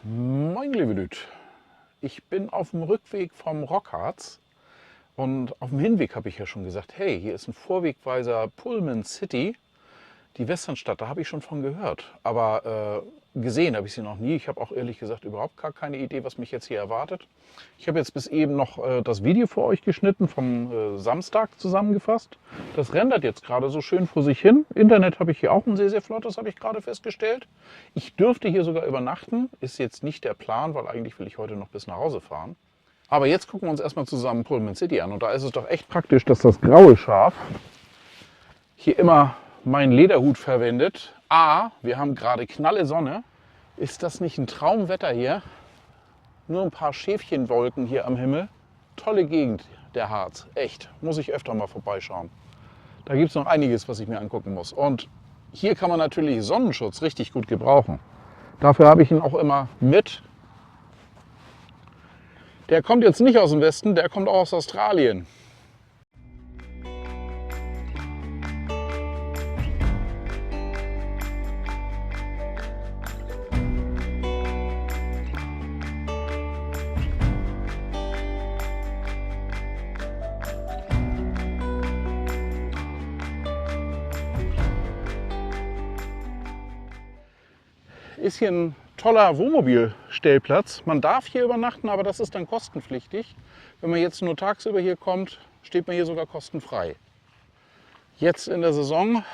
Moin liebe Leute, ich bin auf dem Rückweg vom Rockharz und auf dem Hinweg habe ich ja schon gesagt, hey, hier ist ein Vorwegweiser Pullman City, die Westernstadt, da habe ich schon von gehört, aber gesehen habe ich sie noch nie. Ich habe auch ehrlich gesagt überhaupt gar keine Idee, was mich jetzt hier erwartet. Ich habe jetzt bis eben noch das Video für euch geschnitten, vom Samstag zusammengefasst. Das rendert jetzt gerade so schön vor sich hin. Internet habe ich hier auch ein sehr, sehr flottes, habe ich gerade festgestellt. Ich dürfte hier sogar übernachten, ist jetzt nicht der Plan, weil eigentlich will ich heute noch bis nach Hause fahren. Aber jetzt gucken wir uns erstmal zusammen Pullman City an und da ist es doch echt praktisch, dass das graue Schaf hier immer meinen Lederhut verwendet. Wir haben gerade knalle Sonne. Ist das nicht ein Traumwetter hier? Nur ein paar Schäfchenwolken hier am Himmel. Tolle Gegend, der Harz. Echt, muss ich öfter mal vorbeischauen. Da gibt es noch einiges, was ich mir angucken muss. Und hier kann man natürlich Sonnenschutz richtig gut gebrauchen. Dafür habe ich ihn auch immer mit. Der kommt jetzt nicht aus dem Westen, der kommt auch aus Australien. Ist hier ein toller Wohnmobilstellplatz. Man darf hier übernachten, aber das ist dann kostenpflichtig. Wenn man jetzt nur tagsüber hier kommt, steht man hier sogar kostenfrei. Jetzt in der Saison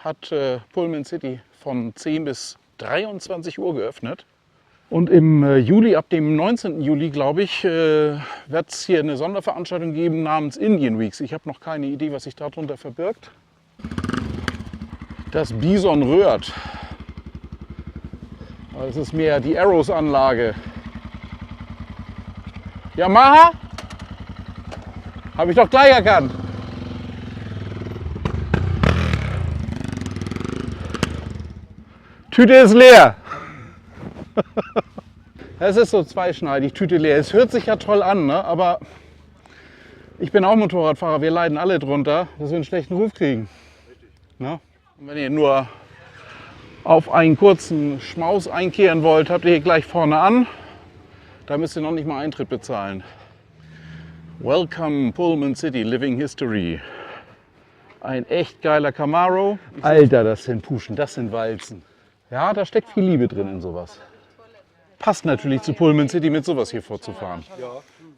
hat Pullman City von 10 bis 23 Uhr geöffnet. Und im Juli, ab dem 19. Juli, glaube ich, wird es hier eine Sonderveranstaltung geben namens Indian Weeks. Ich habe noch keine Idee, was sich darunter verbirgt. Das Bison röhrt. Das ist mehr die Arrows-Anlage. Yamaha? Habe ich doch gleich erkannt. Tüte ist leer. Es ist so zweischneidig, Tüte leer. Es hört sich ja toll an, ne? Aber ich bin auch Motorradfahrer. Wir leiden alle drunter, dass wir einen schlechten Ruf kriegen. Ne? Und wenn ihr nur auf einen kurzen Schmaus einkehren wollt, habt ihr hier gleich vorne an. Da müsst ihr noch nicht mal Eintritt bezahlen. Welcome Pullman City, Living History. Ein echt geiler Camaro. Alter, das sind Puschen, das sind Walzen. Ja, da steckt viel Liebe drin in sowas. Passt natürlich zu Pullman City, mit sowas hier vorzufahren.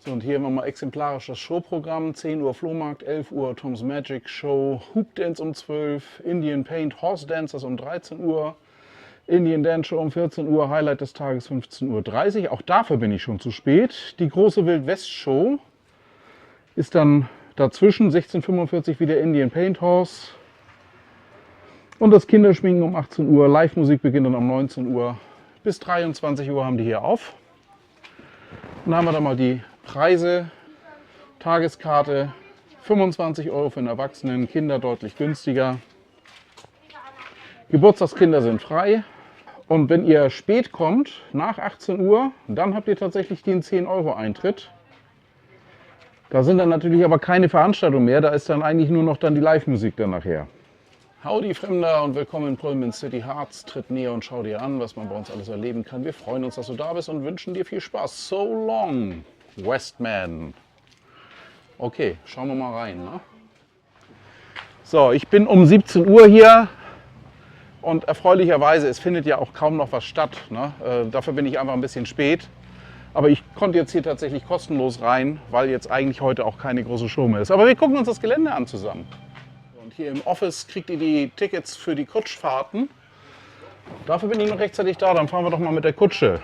So, und hier haben wir mal exemplarisch das Showprogramm. 10 Uhr Flohmarkt, 11 Uhr Tom's Magic Show, Hoop Dance um 12, Indian Paint Horse Dancers um 13 Uhr, Indian Dance Show um 14 Uhr, Highlight des Tages 15:30 Uhr. Auch dafür bin ich schon zu spät. Die große Wildwest Show ist dann dazwischen, 16:45 Uhr wieder Indian Paint Horse. Und das Kinderschminken um 18 Uhr, Live-Musik beginnt dann um 19 Uhr. Bis 23 Uhr haben die hier auf. Dann haben wir da mal die Preise. Tageskarte 25 Euro für den Erwachsenen, Kinder deutlich günstiger. Geburtstagskinder sind frei. Und wenn ihr spät kommt, nach 18 Uhr, dann habt ihr tatsächlich den 10 Euro Eintritt. Da sind dann natürlich aber keine Veranstaltungen mehr, da ist dann eigentlich nur noch dann die Live-Musik dann nachher. Howdy Fremder und willkommen in Pullman City Harz. Tritt näher und schau dir an, was man bei uns alles erleben kann. Wir freuen uns, dass du da bist und wünschen dir viel Spaß. So long, Westman. Okay, schauen wir mal rein. Ne? So, ich bin um 17 Uhr hier und erfreulicherweise, es findet ja auch kaum noch was statt. Ne? Dafür bin ich einfach ein bisschen spät. Aber ich konnte jetzt hier tatsächlich kostenlos rein, weil jetzt eigentlich heute auch keine große Show mehr ist. Aber wir gucken uns das Gelände an zusammen. Und hier im Office kriegt ihr die Tickets für die Kutschfahrten. Dafür bin ich noch rechtzeitig da, dann fahren wir doch mal mit der Kutsche.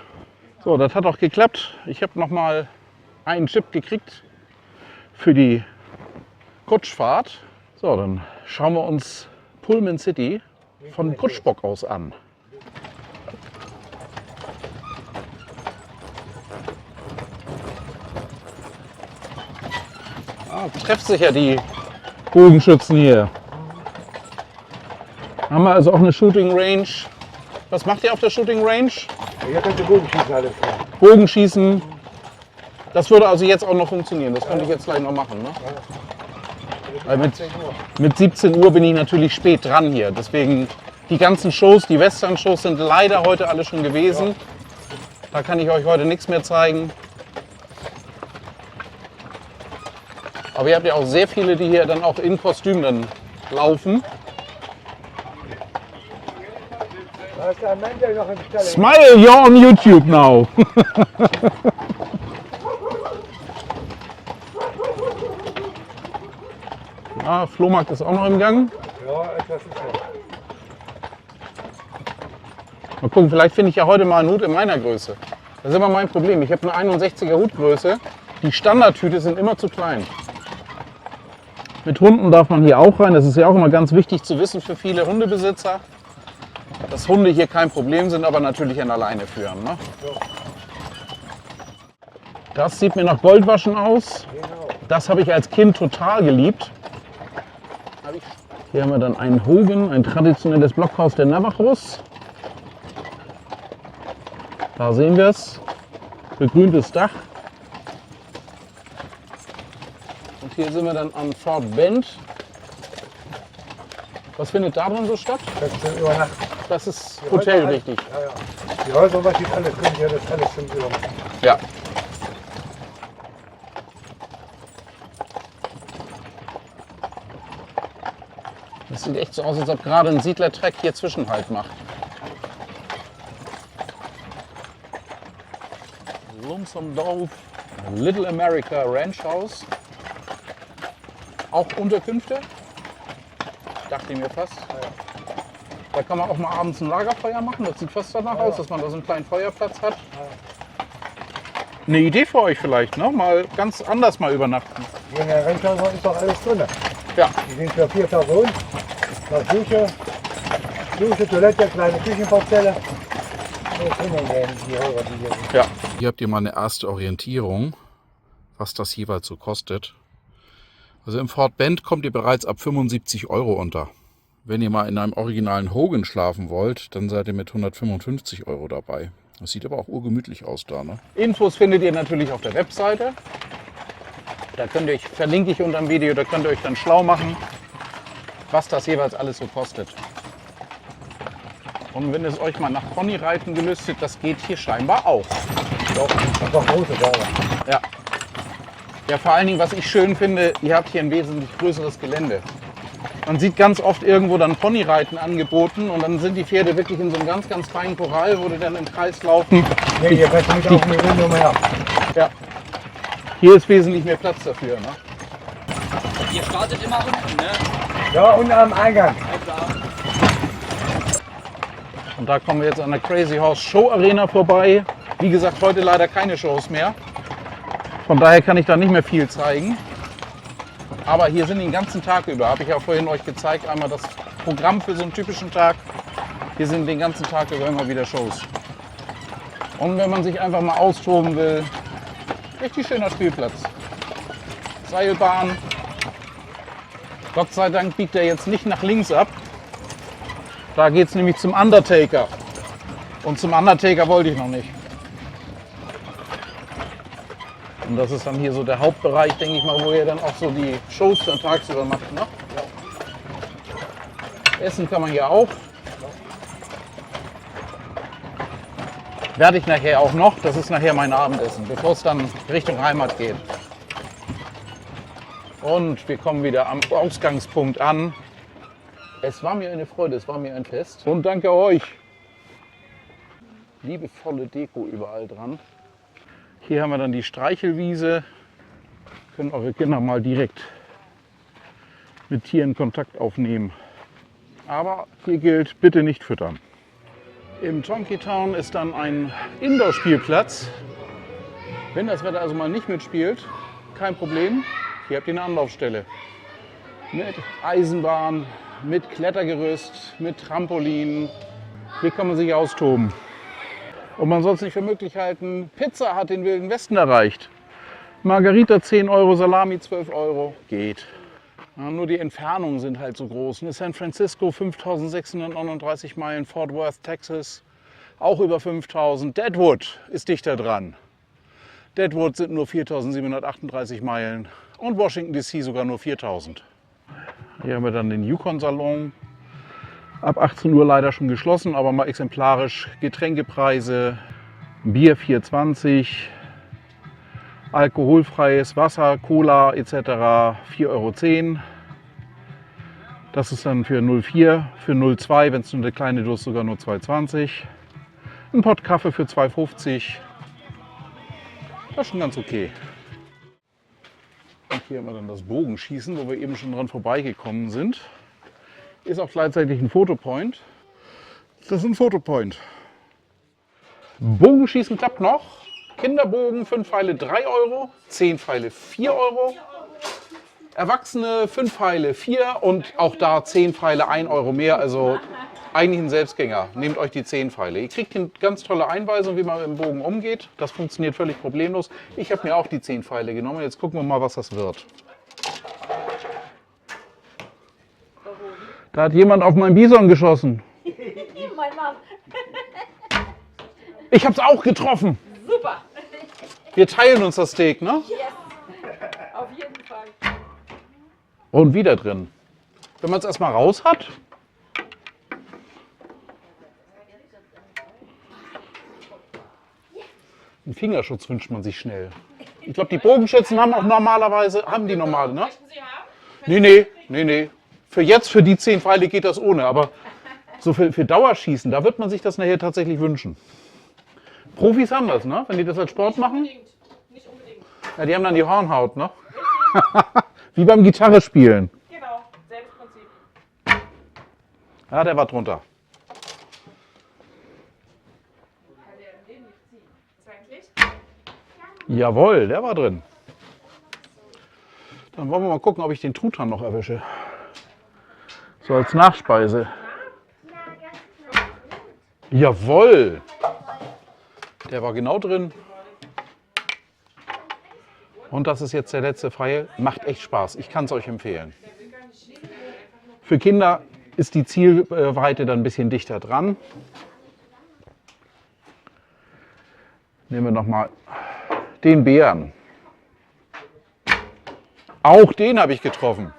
So, das hat auch geklappt. Ich habe noch mal einen Chip gekriegt für die Kutschfahrt. So, dann schauen wir uns Pullman City von Kutschbock aus an. Trefft sich ja die Bogenschützen hier. Haben wir also auch eine Shooting Range. Was macht ihr auf der Shooting Range? Hier könnt ihr Bogenschießen alles fahren. Bogenschießen. Das würde also jetzt auch noch funktionieren. Das könnte ich jetzt gleich noch machen. Ne? Weil mit 17 Uhr bin ich natürlich spät dran hier. Deswegen die ganzen Shows, die Western-Shows sind leider heute alle schon gewesen. Da kann ich euch heute nichts mehr zeigen. Aber ihr habt ja auch sehr viele, die hier dann auch in Kostüm dann laufen. Da ist ein Mensch noch im Stall. Smile, you're on YouTube now. Ja, Flohmarkt ist auch noch im Gang. Ja, etwas ist noch. Mal gucken, vielleicht finde ich ja heute mal einen Hut in meiner Größe. Das ist immer mein Problem. Ich habe eine 61er Hutgröße. Die Standardhüte sind immer zu klein. Mit Hunden darf man hier auch rein. Das ist ja auch immer ganz wichtig zu wissen für viele Hundebesitzer, dass Hunde hier kein Problem sind, aber natürlich an alleine führen. Ne? Das sieht mir nach Goldwaschen aus. Genau. Das habe ich als Kind total geliebt. Hier haben wir dann einen Hogan, ein traditionelles Blockhaus der Navajos. Da sehen wir es. Begrüntes Dach. Und hier sind wir dann am Fort Bend. Was findet da drin so statt? Das ist über Nacht. Das ist Hotel, richtig. Ja, ja. Die Häuser, was ich alles drin, ja, das alles sind über Nacht. Ja. Das sieht echt so aus, als ob gerade ein Siedlertreck hier Zwischenhalt macht. Lonesome Dove, Little America Ranch House. Auch Unterkünfte. Dachte ich mir fast. Da kann man auch mal abends ein Lagerfeuer machen. Das sieht fast danach aus, dass man da so einen kleinen Feuerplatz hat. Eine Idee für euch vielleicht, ne? Mal ganz anders mal übernachten. Hier in der Rennschauer ist doch alles drin. Ja. Die sind für 4 Personen. Da Dusche, Toilette, kleine Küchenparzelle. Alles drin die Häuser, die hier sind. Ja. Hier habt ihr mal eine erste Orientierung, was das jeweils so kostet. Also im Fort Bend kommt ihr bereits ab 75 € unter. Wenn ihr mal in einem originalen Hogan schlafen wollt, dann seid ihr mit 155 € dabei. Das sieht aber auch urgemütlich aus da, ne? Infos findet ihr natürlich auf der Webseite. Da könnt ihr euch, verlinke ich unter dem Video, da könnt ihr euch dann schlau machen, was das jeweils alles so kostet. Und wenn es euch mal nach Ponyreiten gelüstet, das geht hier scheinbar auch. Doch große Berge. Ja. Ja, vor allen Dingen, was ich schön finde, ihr habt hier ein wesentlich größeres Gelände. Man sieht ganz oft irgendwo dann Ponyreiten angeboten und dann sind die Pferde wirklich in so einem ganz, ganz feinen Korall, wo die dann im Kreis laufen. Ja, hier kannst du nicht auf dem Rind mehr. Ja. Hier ist wesentlich mehr Platz dafür. Ne? Ihr startet immer unten, ne? Ja, unten am Eingang. Und da kommen wir jetzt an der Crazy Horse Show Arena vorbei. Wie gesagt, heute leider keine Shows mehr. Von daher kann ich da nicht mehr viel zeigen. Aber hier sind den ganzen Tag über, habe ich ja vorhin euch gezeigt, einmal das Programm für so einen typischen Tag. Hier sind den ganzen Tag über immer wieder Shows. Und wenn man sich einfach mal austoben will, richtig schöner Spielplatz. Seilbahn. Gott sei Dank biegt er jetzt nicht nach links ab. Da geht es nämlich zum Undertaker. Und zum Undertaker wollte ich noch nicht. Und das ist dann hier so der Hauptbereich, denke ich mal, wo ihr dann auch so die Shows dann tagsüber macht. Ne? Essen kann man hier auch. Werde ich nachher auch noch. Das ist nachher mein Abendessen, bevor es dann Richtung Heimat geht. Und wir kommen wieder am Ausgangspunkt an. Es war mir eine Freude, es war mir ein Fest. Und danke euch. Liebevolle Deko überall dran. Hier haben wir dann die Streichelwiese. Können eure Kinder mal direkt mit Tieren Kontakt aufnehmen. Aber hier gilt, bitte nicht füttern. Im Chonky Town ist dann ein Indoor-Spielplatz. Wenn das Wetter also mal nicht mitspielt, kein Problem. Hier habt ihr eine Anlaufstelle. Mit Eisenbahn, mit Klettergerüst, mit Trampolin. Hier kann man sich austoben. Und man soll es nicht für möglich halten, Pizza hat den Wilden Westen erreicht. Margarita 10 €, Salami 12 €, geht. Ja, nur die Entfernungen sind halt so groß. San Francisco 5.639 Meilen, Fort Worth, Texas auch über 5.000. Deadwood ist dichter dran. Deadwood sind nur 4.738 Meilen und Washington DC sogar nur 4.000. Hier haben wir dann den Yukon-Salon. Ab 18 Uhr leider schon geschlossen, aber mal exemplarisch Getränkepreise, Bier 4,20 €, alkoholfreies Wasser, Cola etc. 4,10 €. Das ist dann für 0,4, für 0,2, wenn es nur eine kleine Dose sogar nur 2,20 €. Ein Pott Kaffee für 2,50 €. Das ist schon ganz okay. Und hier haben wir dann das Bogenschießen, wo wir eben schon dran vorbeigekommen sind. Ist auch gleichzeitig ein Fotopoint. Das ist ein Fotopoint. Bogenschießen klappt noch. Kinderbogen 5 Pfeile 3 €, 10 Pfeile 4 €. Erwachsene 5 Pfeile 4 und auch da 10 Pfeile 1 € mehr. Also eigentlich ein Selbstgänger. Nehmt euch die 10 Pfeile. Ihr kriegt eine ganz tolle Einweisung, wie man mit dem Bogen umgeht. Das funktioniert völlig problemlos. Ich habe mir auch die 10 Pfeile genommen. Jetzt gucken wir mal, was das wird. Da hat jemand auf meinen Bison geschossen. Mein Mann. Ich habe es auch getroffen. Super. Wir teilen uns das Steak, ne? Yes. Auf jeden Fall. Und wieder drin. Wenn man es erstmal raus hat. Einen Fingerschutz wünscht man sich schnell. Ich glaube, die Bogenschützen haben auch normalerweise, haben die normale, ne? Nee. Für jetzt, für die 10 Pfeile geht das ohne, aber so für Dauerschießen, da wird man sich das nachher tatsächlich wünschen. Profis haben das, ne? Wenn die das als Sport machen. Nicht unbedingt. Ja, die haben dann die Hornhaut, ne? Wie beim Gitarre spielen. Genau, selbes Prinzip. Ja, der war drunter. Kann der im Leben nicht ziehen. Ist eigentlich? Jawohl, der war drin. Dann wollen wir mal gucken, ob ich den Truthahn noch erwische. So als Nachspeise. Jawohl! Der war genau drin. Und das ist jetzt der letzte Pfeil. Macht echt Spaß. Ich kann es euch empfehlen. Für Kinder ist die Zielweite dann ein bisschen dichter dran. Nehmen wir nochmal den Bären. Auch den habe ich getroffen.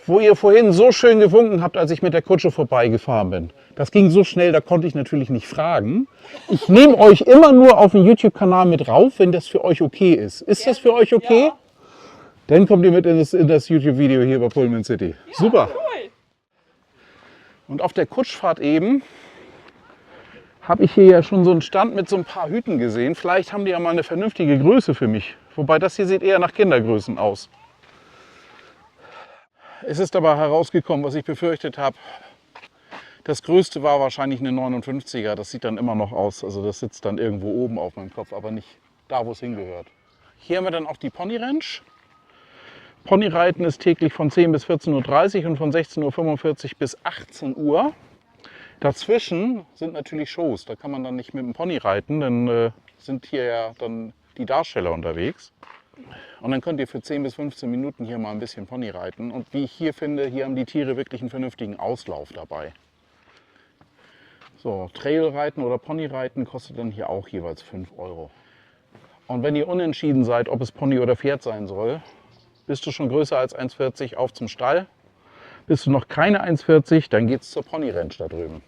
Wo ihr vorhin so schön gewunken habt, als ich mit der Kutsche vorbeigefahren bin. Das ging so schnell, da konnte ich natürlich nicht fragen. Ich nehme euch immer nur auf den YouTube-Kanal mit rauf, wenn das für euch okay ist. Ist das für euch okay? Ja. Dann kommt ihr mit in das YouTube-Video hier bei Pullman City. Super. Cool. Und auf der Kutschfahrt eben habe ich hier ja schon so einen Stand mit so ein paar Hüten gesehen. Vielleicht haben die ja mal eine vernünftige Größe für mich. Wobei das hier sieht eher nach Kindergrößen aus. Es ist aber herausgekommen, was ich befürchtet habe. Das größte war wahrscheinlich eine 59er. Das sieht dann immer noch aus. Also das sitzt dann irgendwo oben auf meinem Kopf, aber nicht da, wo es hingehört. Hier haben wir dann auch die Pony Ranch. Ponyreiten ist täglich von 10 bis 14:30 Uhr und von 16:45 Uhr bis 18 Uhr. Dazwischen sind natürlich Shows. Da kann man dann nicht mit dem Pony reiten, dann sind hier ja dann die Darsteller unterwegs. Und dann könnt ihr für 10 bis 15 Minuten hier mal ein bisschen Pony reiten. Und wie ich hier finde, hier haben die Tiere wirklich einen vernünftigen Auslauf dabei. So, Trailreiten oder Ponyreiten kostet dann hier auch jeweils 5 €. Und wenn ihr unentschieden seid, ob es Pony oder Pferd sein soll, bist du schon größer als 1,40 auf zum Stall. Bist du noch keine 1,40, dann geht es zur Pony Ranch da drüben.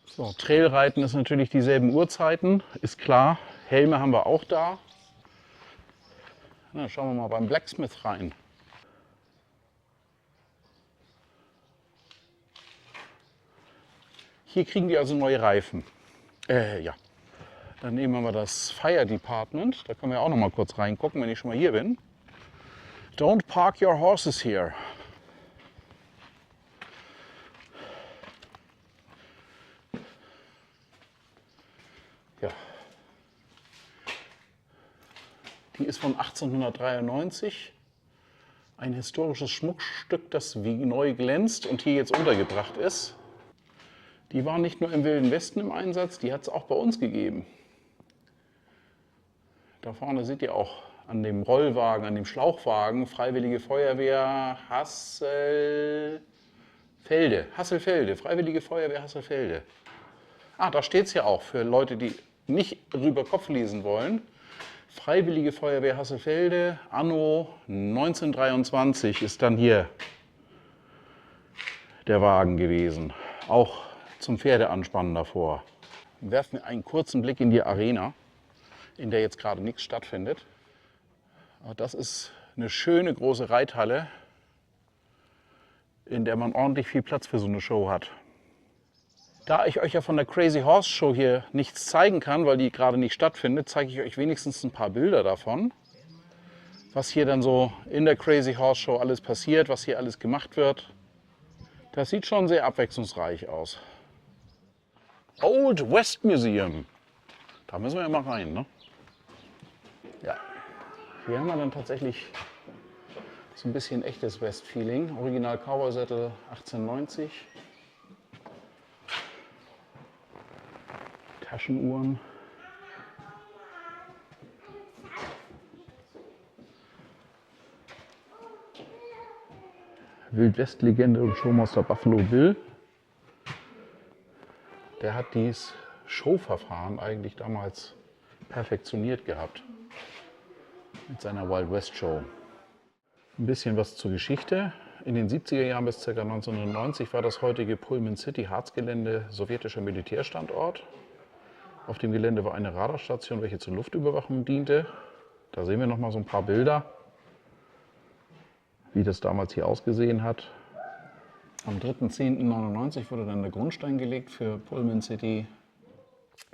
So, Trailreiten ist natürlich dieselben Uhrzeiten, ist klar. Helme haben wir auch da. Na, schauen wir mal beim Blacksmith rein. Hier kriegen die also neue Reifen. Ja. Dann nehmen wir mal das Fire Department. Da können wir auch noch mal kurz reingucken, wenn ich schon mal hier bin. Don't park your horses here. Ja. Die ist von 1893. Ein historisches Schmuckstück, das wie neu glänzt und hier jetzt untergebracht ist. Die war nicht nur im Wilden Westen im Einsatz, die hat es auch bei uns gegeben. Da vorne seht ihr auch an dem Rollwagen, an dem Schlauchwagen, Freiwillige Feuerwehr Hasselfelde, Freiwillige Feuerwehr Hasselfelde. Ah, da steht es ja auch für Leute, die nicht rüber Kopf lesen wollen. Freiwillige Feuerwehr Hasselfelde, anno 1923 ist dann hier der Wagen gewesen. Auch zum Pferdeanspannen davor. werfen wir einen kurzen Blick in die Arena, in der jetzt gerade nichts stattfindet. Das ist eine schöne große Reithalle, in der man ordentlich viel Platz für so eine Show hat. Da ich euch ja von der Crazy Horse Show hier nichts zeigen kann, weil die gerade nicht stattfindet, zeige ich euch wenigstens ein paar Bilder davon, was hier dann so in der Crazy Horse Show alles passiert, was hier alles gemacht wird. Das sieht schon sehr abwechslungsreich aus. Old West Museum. Da müssen wir ja mal rein, ne? Ja. Hier haben wir dann tatsächlich so ein bisschen echtes West-Feeling. Original Cowboy-Sättel 1890. Taschenuhren. Wildwest-Legende und Showmaster Buffalo Bill. Der hat dieses Showverfahren eigentlich damals perfektioniert gehabt. Mit seiner Wild West Show. Ein bisschen was zur Geschichte. In den 70er Jahren bis ca. 1990 war das heutige Pullman City Harzgelände sowjetischer Militärstandort. Auf dem Gelände war eine Radarstation, welche zur Luftüberwachung diente. Da sehen wir noch mal so ein paar Bilder, wie das damals hier ausgesehen hat. Am 3.10.99 wurde dann der Grundstein gelegt für Pullman City.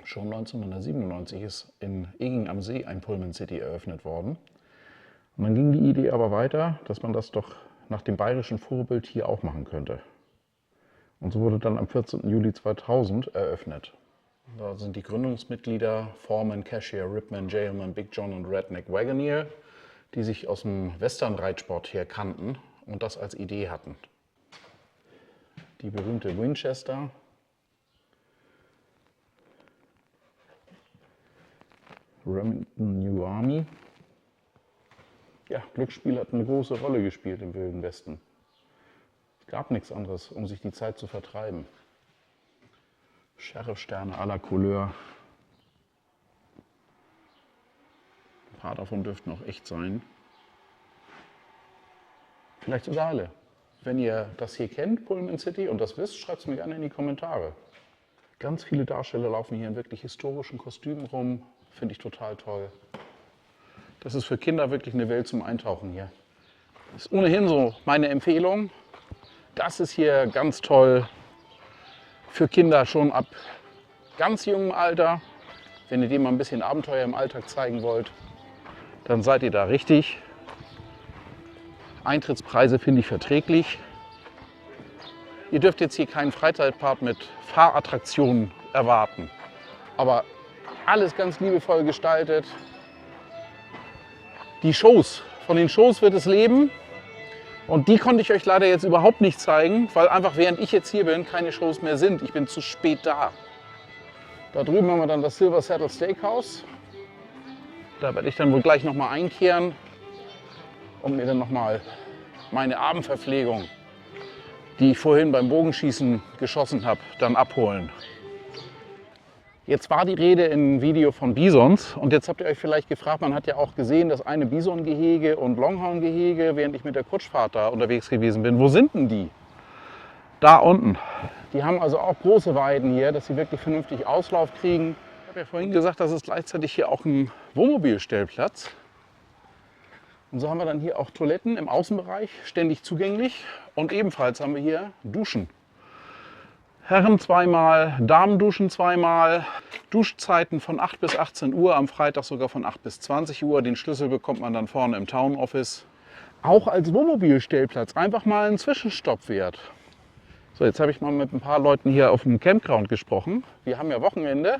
Schon 1997 ist in Eging am See ein Pullman City eröffnet worden. Und dann ging die Idee aber weiter, dass man das doch nach dem bayerischen Vorbild hier auch machen könnte. Und so wurde dann am 14. Juli 2000 eröffnet. Da sind die Gründungsmitglieder Foreman, Cashier, Ripman, Jailman, Big John und Redneck Wagoneer, die sich aus dem Western-Reitsport her kannten und das als Idee hatten. Die berühmte Winchester. Remington New Army. Ja, Glücksspiel hat eine große Rolle gespielt im Wilden Westen. Es gab nichts anderes, um sich die Zeit zu vertreiben. Sheriff-Sterne à la Couleur. Ein paar davon dürften auch echt sein. Vielleicht sogar alle. Wenn ihr das hier kennt, Pullman City, und das wisst, schreibt es mir gerne in die Kommentare. Ganz viele Darsteller laufen hier in wirklich historischen Kostümen rum. Finde ich total toll. Das ist für Kinder wirklich eine Welt zum Eintauchen hier. Das ist ohnehin so meine Empfehlung. Das ist hier ganz toll für Kinder schon ab ganz jungem Alter. Wenn ihr dem mal ein bisschen Abenteuer im Alltag zeigen wollt, dann seid ihr da richtig. Eintrittspreise finde ich verträglich. Ihr dürft jetzt hier keinen Freizeitpark mit Fahrattraktionen erwarten. Aber alles ganz liebevoll gestaltet. Die Shows, von den Shows wird es leben. Und die konnte ich euch leider jetzt überhaupt nicht zeigen, weil einfach während ich jetzt hier bin, keine Shows mehr sind. Ich bin zu spät da. Da drüben haben wir dann das Silver Saddle Steakhouse. Da werde ich dann wohl gleich nochmal einkehren und mir dann nochmal meine Abendverpflegung, die ich vorhin beim Bogenschießen geschossen habe, dann abholen. Jetzt war die Rede im Video von Bisons und jetzt habt ihr euch vielleicht gefragt, man hat ja auch gesehen, das eine Bisongehege und Longhorngehege, während ich mit der Kutschfahrt da unterwegs gewesen bin. Wo sind denn die? Da unten. Die haben also auch große Weiden hier, dass sie wirklich vernünftig Auslauf kriegen. Ich habe ja vorhin gesagt, das ist gleichzeitig hier auch ein Wohnmobilstellplatz. Und so haben wir dann hier auch Toiletten im Außenbereich, ständig zugänglich. Und ebenfalls haben wir hier Duschen. Herren zweimal, Damen duschen zweimal. Duschzeiten von 8 bis 18 Uhr, am Freitag sogar von 8 bis 20 Uhr. Den Schlüssel bekommt man dann vorne im Town Office. Auch als Wohnmobilstellplatz einfach mal ein Zwischenstopp wert. So, jetzt habe ich mal mit ein paar Leuten hier auf dem Campground gesprochen. Wir haben ja Wochenende.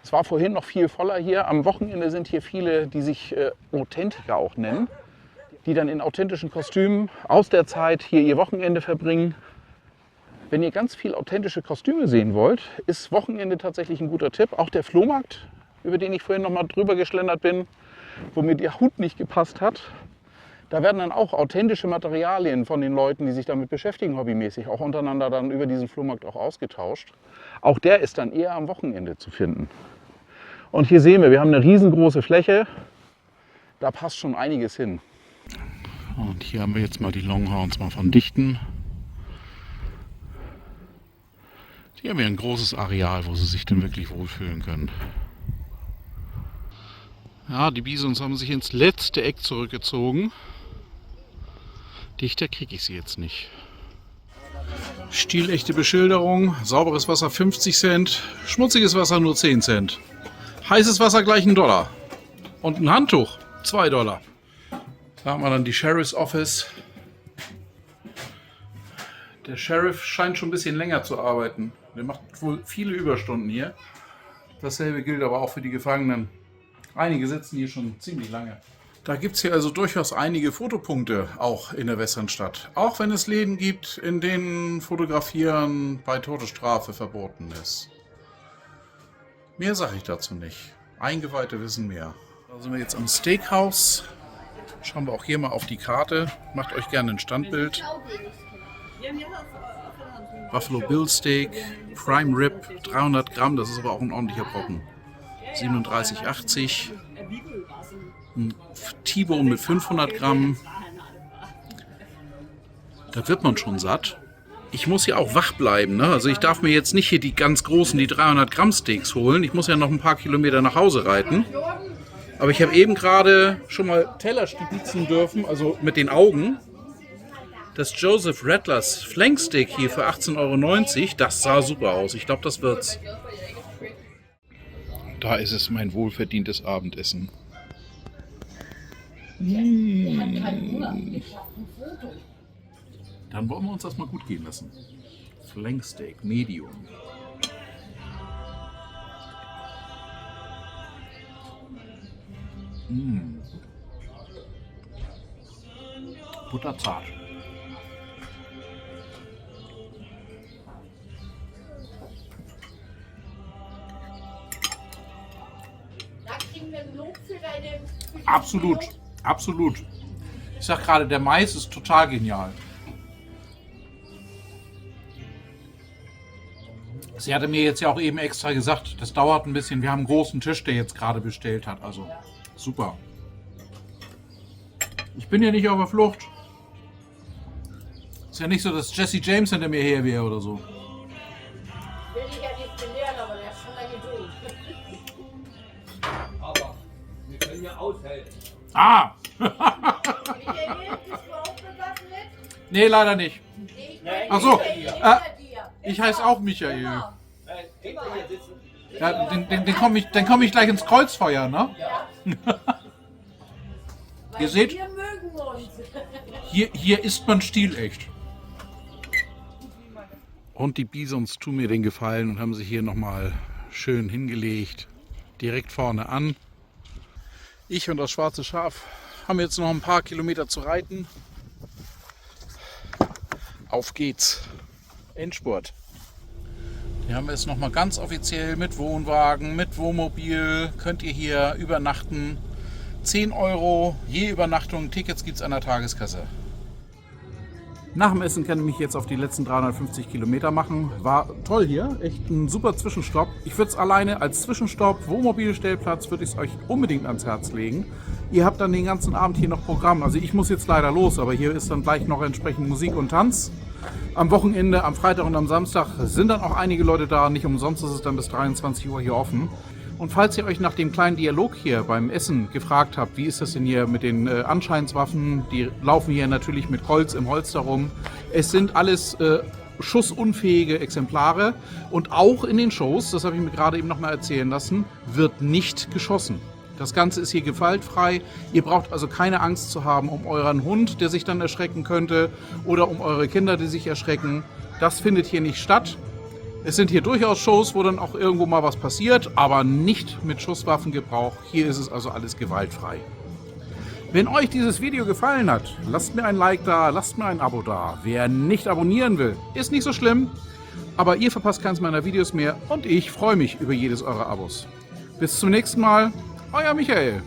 Es war vorhin noch viel voller hier. Am Wochenende sind hier viele, die sich Authentiker auch nennen, die dann in authentischen Kostümen aus der Zeit hier ihr Wochenende verbringen. Wenn ihr ganz viel authentische Kostüme sehen wollt, ist Wochenende tatsächlich ein guter Tipp. Auch der Flohmarkt, über den ich vorhin noch mal drüber geschlendert bin, wo mir der Hut nicht gepasst hat. Da werden dann auch authentische Materialien von den Leuten, die sich damit beschäftigen, hobbymäßig, auch untereinander dann über diesen Flohmarkt auch ausgetauscht. Auch der ist dann eher am Wochenende zu finden. Und hier sehen wir haben eine riesengroße Fläche. Da passt schon einiges hin. Und hier haben wir jetzt mal die Longhorns mal von Dichten. Die haben ja ein großes Areal, wo sie sich dann wirklich wohlfühlen können. Ja, die Bisons haben sich ins letzte Eck zurückgezogen. Dichter kriege ich sie jetzt nicht. Stilechte Beschilderung, sauberes Wasser 50 Cent, schmutziges Wasser nur 10 Cent. Heißes Wasser gleich $1. Und ein Handtuch, $2. Da haben wir dann die Sheriff's Office. Der Sheriff scheint schon ein bisschen länger zu arbeiten. Der macht wohl viele Überstunden hier. Dasselbe gilt aber auch für die Gefangenen. Einige sitzen hier schon ziemlich lange. Da gibt es hier also durchaus einige Fotopunkte, auch in der Westernstadt. Auch wenn es Läden gibt, in denen Fotografieren bei Todesstrafe verboten ist. Mehr sage ich dazu nicht. Eingeweihte wissen mehr. Da sind wir jetzt am Steakhouse. Schauen wir auch hier mal auf die Karte. Macht euch gerne ein Standbild. Buffalo Bill Steak, Prime Rib, 300 Gramm, das ist aber auch ein ordentlicher Brocken. 37,80. Ein T-Bone mit 500 Gramm. Da wird man schon satt. Ich muss ja auch wach bleiben, ne? Also ich darf mir jetzt nicht hier die ganz großen, die 300 Gramm Steaks holen. Ich muss ja noch ein paar Kilometer nach Hause reiten. Aber ich habe eben gerade schon mal Teller stibitzen dürfen, also mit den Augen. Das Joseph Rattlers Flanksteak hier für 18,90 €, das sah super aus. Ich glaube, das wird's. Da ist es, mein wohlverdientes Abendessen. Dann wollen wir uns das mal gut gehen lassen. Flanksteak Medium. Butterzart. Absolut, absolut. Ich sag gerade, der Mais ist total genial. Sie hatte mir jetzt ja auch eben extra gesagt, das dauert ein bisschen. Wir haben einen großen Tisch, der jetzt gerade bestellt hat. Also super. Ich bin ja nicht auf der Flucht. Ist ja nicht so, dass Jesse James hinter mir her wäre oder so. Will ich ja nicht belehren, aber der ist schon lange durch. Aber wir können ja aushelfen. Ah! Michael, bist du auch bewaffnet? Nee, leider nicht. Ich Ach so, hinter dir. Ich heiße auch Michael. Hinter hier sitzen. Ja, den komm ich gleich ins Kreuzfeuer, ne? Weil Ihr seht, wir mögen uns. hier isst man stilecht. Und die Bisons tun mir den Gefallen und haben sich hier nochmal schön hingelegt. Direkt vorne an. Ich und das schwarze Schaf haben jetzt noch ein paar Kilometer zu reiten. Auf geht's. Endspurt. Hier haben wir es nochmal ganz offiziell mit Wohnwagen, mit Wohnmobil. Könnt ihr hier übernachten. 10 € je Übernachtung. Tickets gibt es an der Tageskasse. Nach dem Essen kann ich mich jetzt auf die letzten 350 Kilometer machen. War toll hier, echt ein super Zwischenstopp. Ich würde es alleine als Zwischenstopp, Wohnmobilstellplatz, würde ich es euch unbedingt ans Herz legen. Ihr habt dann den ganzen Abend hier noch Programm. Also ich muss jetzt leider los, aber hier ist dann gleich noch entsprechend Musik und Tanz. Am Wochenende, am Freitag und am Samstag sind dann auch einige Leute da. Nicht umsonst ist es dann bis 23 Uhr hier offen. Und falls ihr euch nach dem kleinen Dialog hier beim Essen gefragt habt, wie ist das denn hier mit den Anscheinswaffen, die laufen hier natürlich mit Holz im Holster rum. Es sind alles schussunfähige Exemplare und auch in den Shows, das habe ich mir gerade eben noch mal erzählen lassen, wird nicht geschossen. Das Ganze ist hier gewaltfrei. Ihr braucht also keine Angst zu haben um euren Hund, der sich dann erschrecken könnte, oder um eure Kinder, die sich erschrecken. Das findet hier nicht statt. Es sind hier durchaus Shows, wo dann auch irgendwo mal was passiert, aber nicht mit Schusswaffengebrauch. Hier ist es also alles gewaltfrei. Wenn euch dieses Video gefallen hat, lasst mir ein Like da, lasst mir ein Abo da. Wer nicht abonnieren will, ist nicht so schlimm, aber ihr verpasst keins meiner Videos mehr und ich freue mich über jedes eurer Abos. Bis zum nächsten Mal, euer Michael.